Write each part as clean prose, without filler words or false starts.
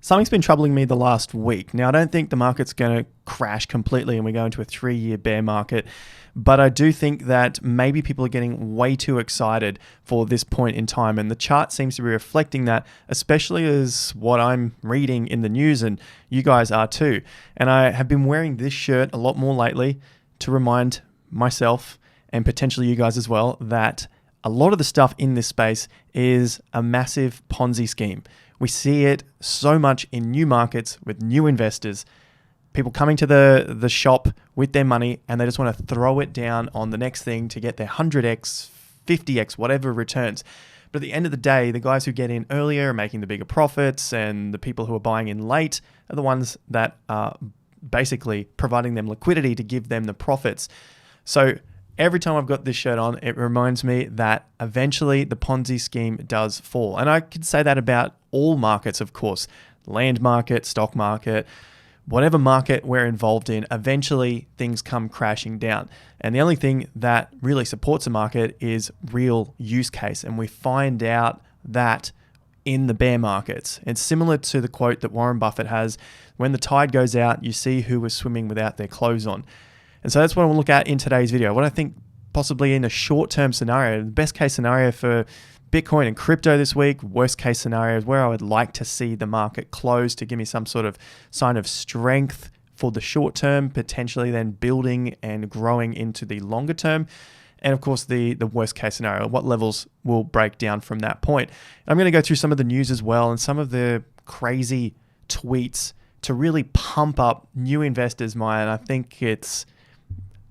Something's been troubling me the last week. Now, I don't think the market's going to crash completely and we go into a 3-year bear market, but I do think that maybe people are getting way too excited for this point in time, and the chart seems to be reflecting that, especially as what I'm reading in the news, and you guys are too. And I have been wearing this shirt a lot more lately to remind myself and potentially you guys as well that a lot of the stuff in this space is a massive Ponzi scheme. We see it so much in new markets with new investors, people coming to the shop with their money and they just want to throw it down on the next thing to get their 100x, 50x, whatever returns. But at the end of the day, the guys who get in earlier are making the bigger profits, and the people who are buying in late are the ones that are basically providing them liquidity to give them the profits. So every time I've got this shirt on, it reminds me that eventually the Ponzi scheme does fall. And I could say that about all markets, of course, land market, stock market, whatever market we're involved in, eventually things come crashing down. And the only thing that really supports a market is real use case. And we find out that in the bear markets. It's similar to the quote that Warren Buffett has, when the tide goes out, you see who was swimming without their clothes on. And so that's what I want to look at in today's video. What I think possibly in a short-term scenario, the best case scenario for Bitcoin and crypto this week, worst case scenario is where I would like to see the market close to give me some sort of sign of strength for the short term, potentially then building and growing into the longer term. And of course, the worst case scenario, what levels will break down from that point. I'm going to go through some of the news as well and some of the crazy tweets to really pump up new investors' mind. I think it's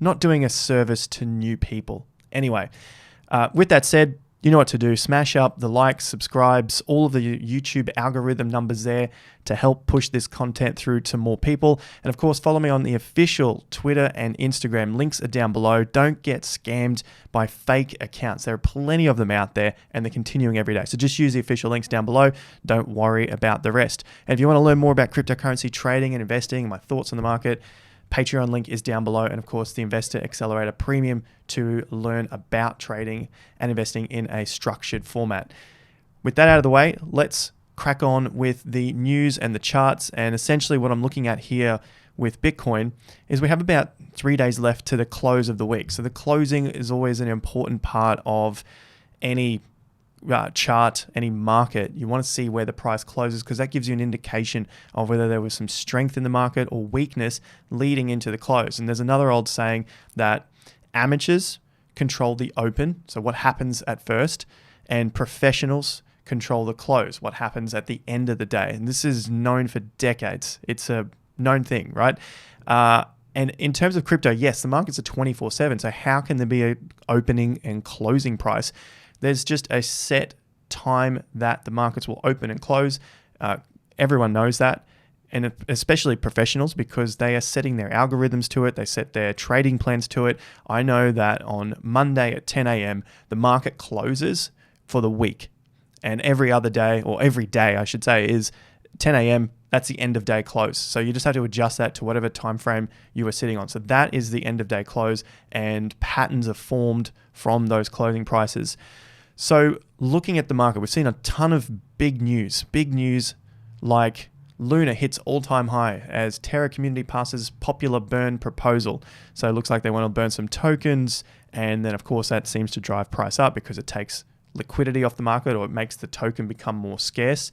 not doing a service to new people. Anyway, with that said, you know what to do. Smash up the likes, subscribes, all of the YouTube algorithm numbers there to help push this content through to more people. And of course, follow me on the official Twitter and Instagram. Links are down below. Don't get scammed by fake accounts. There are plenty of them out there and they're continuing every day. So just use the official links down below. Don't worry about the rest. And if you want to learn more about cryptocurrency trading and investing and my thoughts on the market, Patreon link is down below, and of course the Investor Accelerator Premium to learn about trading and investing in a structured format. With that out of the way, let's crack on with the news and the charts. And essentially what I'm looking at here with Bitcoin is we have about 3 days left to the close of the week. So the closing is always an important part of any chart, any market. You want to see where the price closes because that gives you an indication of whether there was some strength in the market or weakness leading into the close. And there's another old saying that amateurs control the open, so what happens at first, and professionals control the close, what happens at the end of the day. And this is known for decades. It's a known thing, right? And in terms of crypto, yes, the market's a 24/7. So how can there be an opening and closing price? There's just a set time that the markets will open and close. Everyone knows that, and especially professionals, because they are setting their algorithms to it. They set their trading plans to it. I know that on Monday at 10 a.m., the market closes for the week. And every other day, or every day, I should say, is 10 a.m., that's the end of day close. So you just have to adjust that to whatever time frame you are sitting on. So that is the end of day close, and patterns are formed from those closing prices. So looking at the market, we've seen a ton of big news like Luna hits all-time high as Terra community passes popular burn proposal. So it looks like they want to burn some tokens, and then of course that seems to drive price up because it takes liquidity off the market, or it makes the token become more scarce.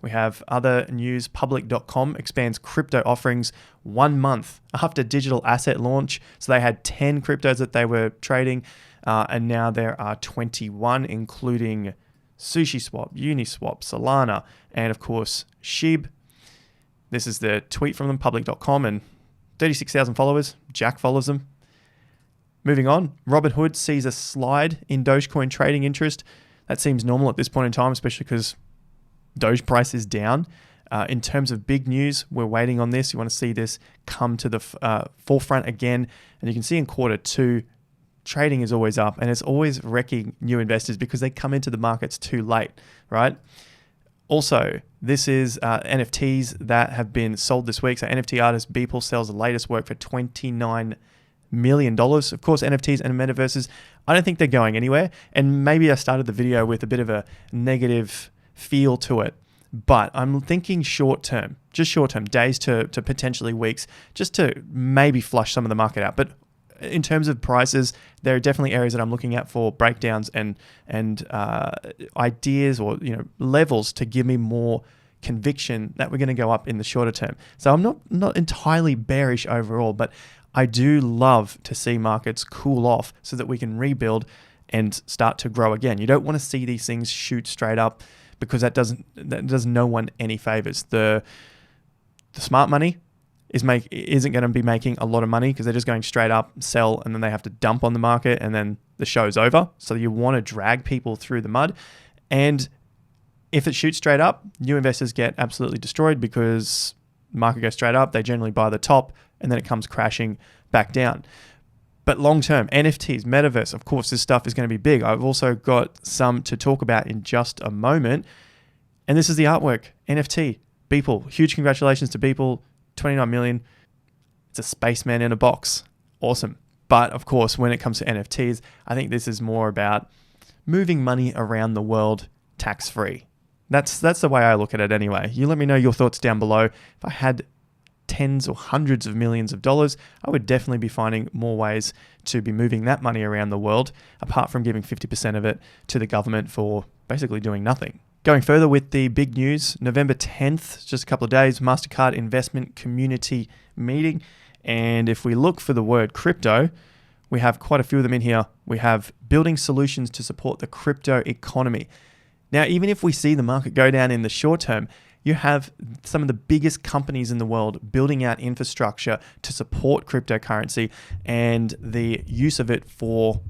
We have other news. Public.com expands crypto offerings 1 month after digital asset launch. So they had 10 cryptos that they were trading, and now there are 21, including SushiSwap, Uniswap, Solana, and of course SHIB. This is the tweet from them, public.com, and 36,000 followers. Jack follows them. Moving on, Robinhood sees a slide in Dogecoin trading interest. That seems normal at this point in time, especially because Doge price is down. In terms of big news, we're waiting on this. You want to see this come to the forefront again. And you can see in Q2, trading is always up, and it's always wrecking new investors because they come into the markets too late, right? Also, this is NFTs that have been sold this week. So NFT artist Beeple sells the latest work for $29 million. Of course, NFTs and metaverses, I don't think they're going anywhere. And maybe I started the video with a bit of a negative feel to it. But I'm thinking short term, just short term, days to potentially weeks, just to maybe flush some of the market out. But in terms of prices, there are definitely areas that I'm looking at for breakdowns and ideas or levels to give me more conviction that we're going to go up in the shorter term. So I'm not entirely bearish overall, but I do love to see markets cool off so that we can rebuild and start to grow again. You don't want to see these things shoot straight up, because that does no one any favors. The smart money isn't going to be making a lot of money because they're just going straight up, sell, and then they have to dump on the market, and then the show's over. So you want to drag people through the mud. And if it shoots straight up, new investors get absolutely destroyed because the market goes straight up. They generally buy the top, and then it comes crashing back down. But long term, NFTs, Metaverse, of course, this stuff is going to be big. I've also got some to talk about in just a moment. And this is the artwork, NFT, Beeple. Huge congratulations to Beeple, 29 million. It's a spaceman in a box. Awesome. But of course, when it comes to NFTs, I think this is more about moving money around the world tax-free. That's the way I look at it anyway. You let me know your thoughts down below. If I had tens or hundreds of millions of dollars, I would definitely be finding more ways to be moving that money around the world, apart from giving 50% of it to the government for basically doing nothing. Going further with the big news, November 10th, just a couple of days, MasterCard Investment Community Meeting. And if we look for the word crypto, we have quite a few of them in here. We have building solutions to support the crypto economy. Now, even if we see the market go down in the short term, you have some of the biggest companies in the world building out infrastructure to support cryptocurrency and the use of it for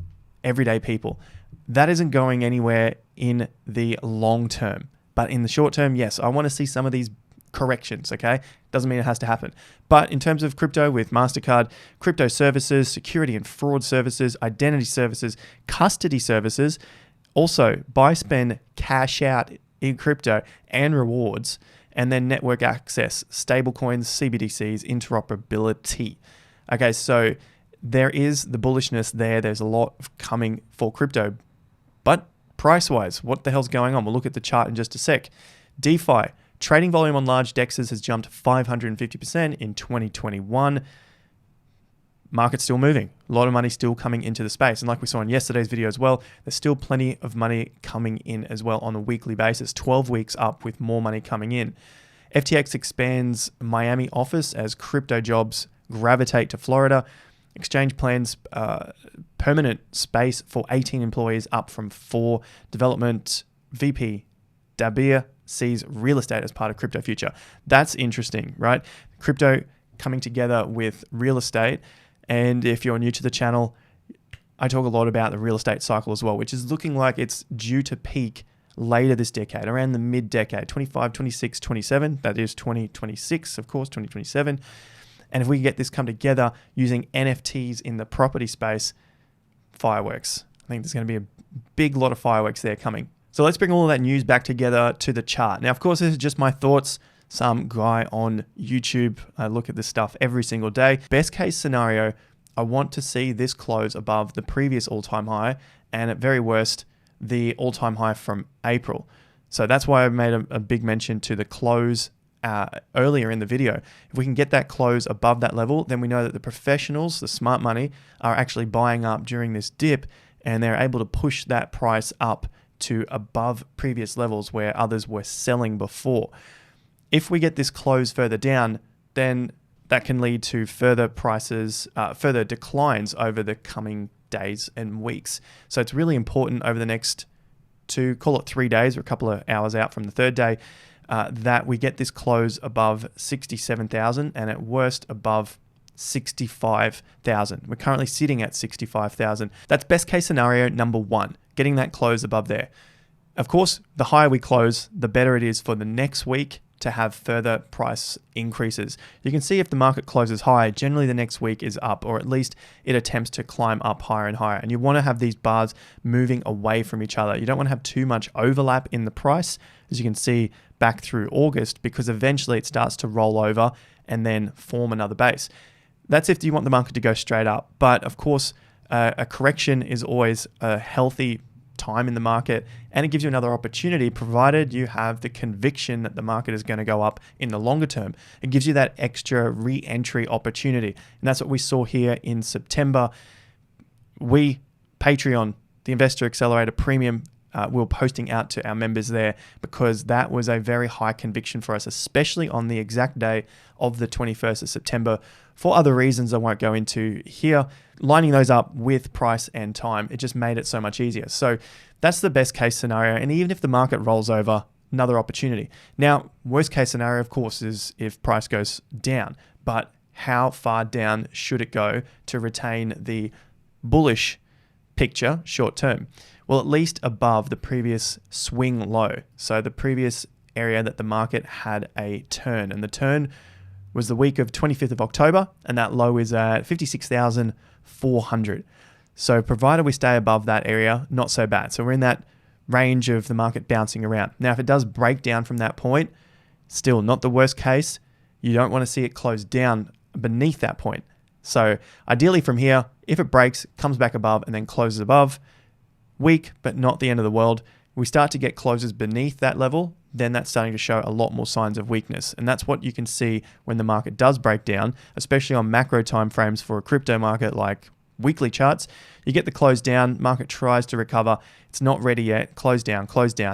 everyday people. That isn't going anywhere in the long term. But in the short term, yes, I want to see some of these corrections, okay? Doesn't mean it has to happen. But in terms of crypto with MasterCard, crypto services, security and fraud services, identity services, custody services, also buy, spend, cash out in crypto and rewards, and then network access, stablecoins, CBDCs, interoperability. Okay, so there is the bullishness there. There's a lot coming for crypto. But price-wise, what the hell's going on? We'll look at the chart in just a sec. DeFi, trading volume on large DEXs has jumped 550% in 2021. Market's still moving. A lot of money still coming into the space. And like we saw in yesterday's video as well, there's still plenty of money coming in as well on a weekly basis, 12 weeks up with more money coming in. FTX expands Miami office as crypto jobs gravitate to Florida. Exchange plans permanent space for 18 employees, up from 4. Development VP Dabir sees real estate as part of crypto future. That's interesting, right? Crypto coming together with real estate. And if you're new to the channel, I talk a lot about the real estate cycle as well, which is looking like it's due to peak later this decade, around the mid-decade, 25, 26, 27. That is 2026, of course, 2027. And if we get this come together using NFTs in the property space, fireworks. I think there's going to be a big lot of fireworks there coming. So let's bring all of that news back together to the chart. Now, of course, this is just my thoughts. Some guy on YouTube, I look at this stuff every single day. Best case scenario, I want to see this close above the previous all-time high, and at very worst, the all-time high from April. So that's why I made a big mention to the close earlier in the video. If we can get that close above that level, then we know that the professionals, the smart money, are actually buying up during this dip, and they're able to push that price up to above previous levels where others were selling before. If we get this close further down, then that can lead to further declines over the coming days and weeks. So it's really important over the next call it 3 days or a couple of hours out from the third day, that we get this close above 67,000 and at worst above 65,000. We're currently sitting at 65,000. That's best case scenario number 1, getting that close above there. Of course, the higher we close, the better it is for the next week to have further price increases. You can see if the market closes high, generally the next week is up, or at least it attempts to climb up higher and higher. And you want to have these bars moving away from each other. You don't want to have too much overlap in the price, as you can see back through August, because eventually it starts to roll over and then form another base. That's if you want the market to go straight up. But of course, a correction is always a healthy time in the market, and it gives you another opportunity provided you have the conviction that the market is going to go up in the longer term. It gives you that extra re-entry opportunity. And that's what we saw here in September. Patreon, the Investor Accelerator Premium, we were posting out to our members there because that was a very high conviction for us, especially on the exact day of the 21st of September. For other reasons I won't go into here, lining those up with price and time, it just made it so much easier. So that's the best case scenario. And even if the market rolls over, another opportunity. Now, worst case scenario, of course, is if price goes down. But how far down should it go to retain the bullish picture short term? Well, at least above the previous swing low. So the previous area that the market had a turn, and the turn was the week of 25th of October, and that low is at 56,400. So provided we stay above that area, not so bad. So we're in that range of the market bouncing around. Now, if it does break down from that point, still not the worst case. You don't want to see it close down beneath that point. So ideally from here, if it breaks, comes back above and then closes above, weak, but not the end of the world. We start to get closes beneath that level, then that's starting to show a lot more signs of weakness. And that's what you can see when the market does break down, especially on macro timeframes for a crypto market like weekly charts. You get the close down, market tries to recover, it's not ready yet, close down,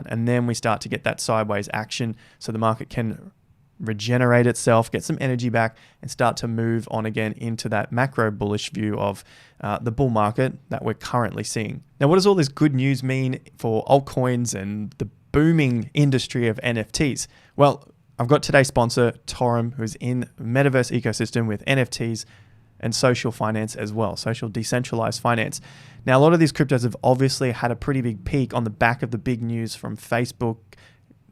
and then we start to get that sideways action so the market can regenerate itself, get some energy back, and start to move on again into that macro bullish view of the bull market that we're currently seeing. Now, what does all this good news mean for altcoins and the booming industry of NFTs? Well, I've got today's sponsor, Torum, who's in Metaverse ecosystem with NFTs and social finance as well, social decentralized finance. Now, a lot of these cryptos have obviously had a pretty big peak on the back of the big news from Facebook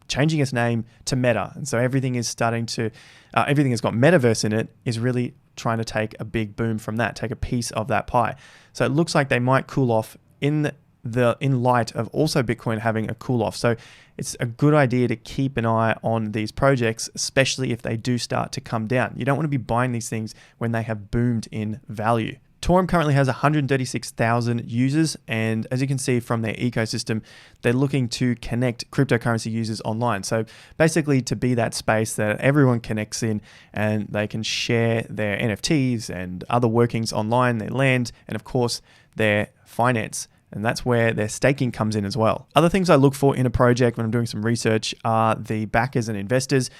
changing its name to Meta. And so everything is starting to, everything that's got Metaverse in it is really trying to take a big boom from that, take a piece of that pie. So it looks like they might cool off in light of also Bitcoin having a cool off. So it's a good idea to keep an eye on these projects, especially if they do start to come down. You don't want to be buying these things when they have boomed in value. Torum currently has 136,000 users, and as you can see from their ecosystem, they're looking to connect cryptocurrency users online. So basically to be that space that everyone connects in and they can share their NFTs and other workings online, their land, and of course their finance. And that's where their staking comes in as well. Other things I look for in a project when I'm doing some research are the backers and investors,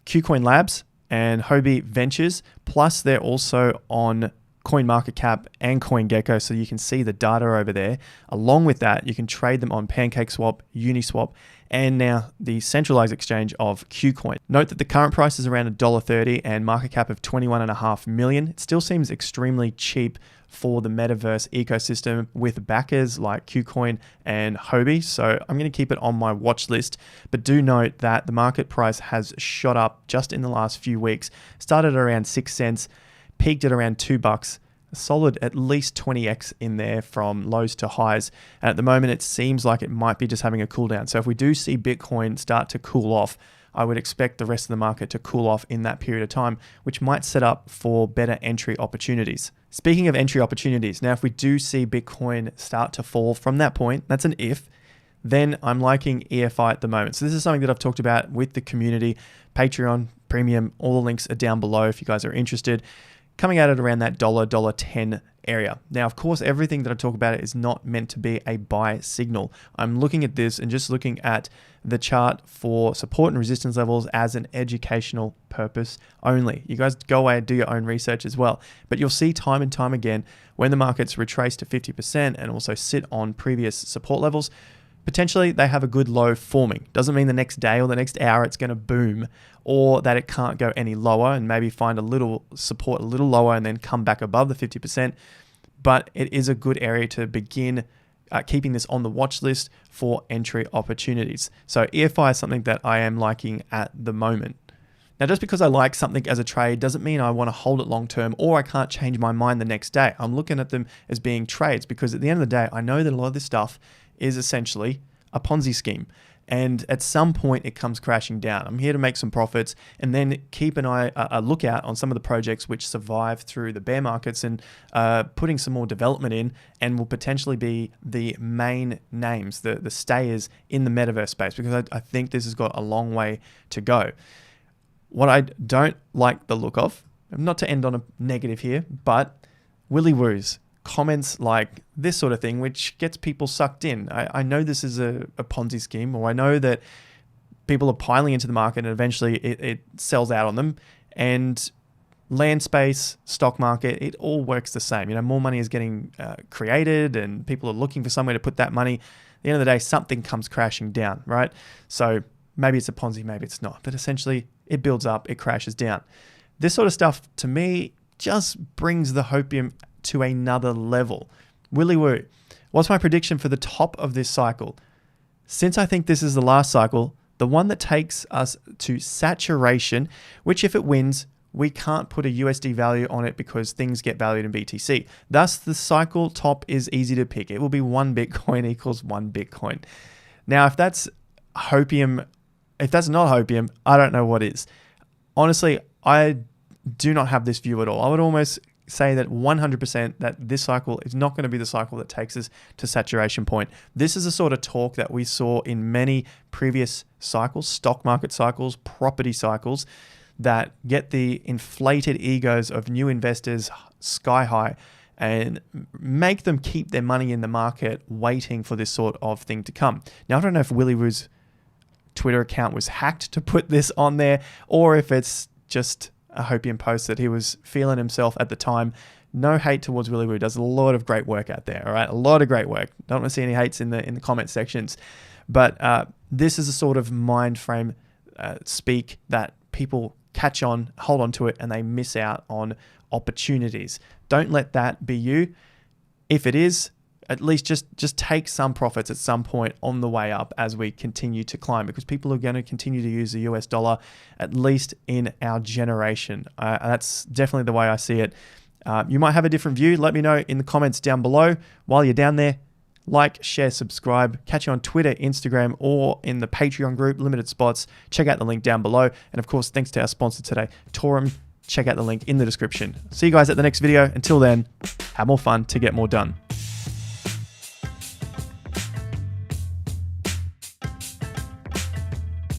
KuCoin Labs and Hobie Ventures, plus they're also on CoinMarketCap and CoinGecko, so you can see the data over there. Along with that, you can trade them on PancakeSwap, Uniswap, and now the centralized exchange of KuCoin. Note that the current price is around $1.30 and market cap of 21.5 million. It still seems extremely cheap for the Metaverse ecosystem with backers like KuCoin and Hobie. So I'm going to keep it on my watch list, but do note that the market price has shot up just in the last few weeks. Started at around 6 cents, peaked at around $2, a solid at least 20x in there from lows to highs. And at the moment, it seems like it might be just having a cool down. So if we do see Bitcoin start to cool off, I would expect the rest of the market to cool off in that period of time, which might set up for better entry opportunities. Speaking of entry opportunities, now if we do see Bitcoin start to fall from that point, that's an if, then I'm liking EFI at the moment. So this is something that I've talked about with the community, Patreon, Premium, all the links are down below if you guys are interested. Coming out at around that $1.10 area. Now, of course, everything that I talk about is not meant to be a buy signal. I'm looking at this and just looking at the chart for support and resistance levels as an educational purpose only. You guys go away and do your own research as well. But you'll see time and time again when the markets retrace to 50% and also sit on previous support levels, potentially they have a good low forming. Doesn't mean the next day or the next hour it's going to boom, or that it can't go any lower and maybe find a little support a little lower and then come back above the 50%. But it is a good area to begin keeping this on the watch list for entry opportunities. So EFI is something that I am liking at the moment. Now, just because I like something as a trade doesn't mean I want to hold it long term or I can't change my mind the next day. I'm looking at them as being trades because at the end of the day, I know that a lot of this stuff is essentially a Ponzi scheme. And at some point, it comes crashing down. I'm here to make some profits and then keep a lookout on some of the projects which survive through the bear markets and putting some more development in and will potentially be the main names, the stayers in the metaverse space, because I think this has got a long way to go. What I don't like the look of, not to end on a negative here, but Willy Woos. Comments like this sort of thing, which gets people sucked in. I know this is a Ponzi scheme, or I know that people are piling into the market and eventually it sells out on them. And land space, stock market, it all works the same. More money is getting created and people are looking for somewhere to put that money. At the end of the day, something comes crashing down, right? So maybe it's a Ponzi, maybe it's not. But essentially, it builds up, it crashes down. This sort of stuff, to me, just brings the hopium to another level. Willy woo. What's my prediction for the top of this cycle? Since I think this is the last cycle, the one that takes us to saturation, which if it wins, we can't put a USD value on it because things get valued in BTC. Thus, the cycle top is easy to pick. It will be 1 Bitcoin equals 1 Bitcoin. Now, if that's hopium, if that's not hopium, I don't know what is. Honestly, I do not have this view at all. I would almost say that 100% that this cycle is not going to be the cycle that takes us to saturation point. This is the sort of talk that we saw in many previous cycles, stock market cycles, property cycles, that get the inflated egos of new investors sky high and make them keep their money in the market waiting for this sort of thing to come. Now, I don't know if Willy Woo's Twitter account was hacked to put this on there, or if it's just a hopium post that he was feeling himself at the time. No hate towards Willy Woo. Does a lot of great work out there. All right, a lot of great work. Don't want to see any hates in the comment sections. But this is a sort of mind frame speak that people catch on, hold on to it, and they miss out on opportunities. Don't let that be you. If it is, at least just take some profits at some point on the way up as we continue to climb, because people are going to continue to use the US dollar, at least in our generation. That's definitely the way I see it. You might have a different view. Let me know in the comments down below. While you're down there, like, share, subscribe. Catch you on Twitter, Instagram, or in the Patreon group, limited spots. Check out the link down below. And of course, thanks to our sponsor today, Torum. Check out the link in the description. See you guys at the next video. Until then, have more fun to get more done.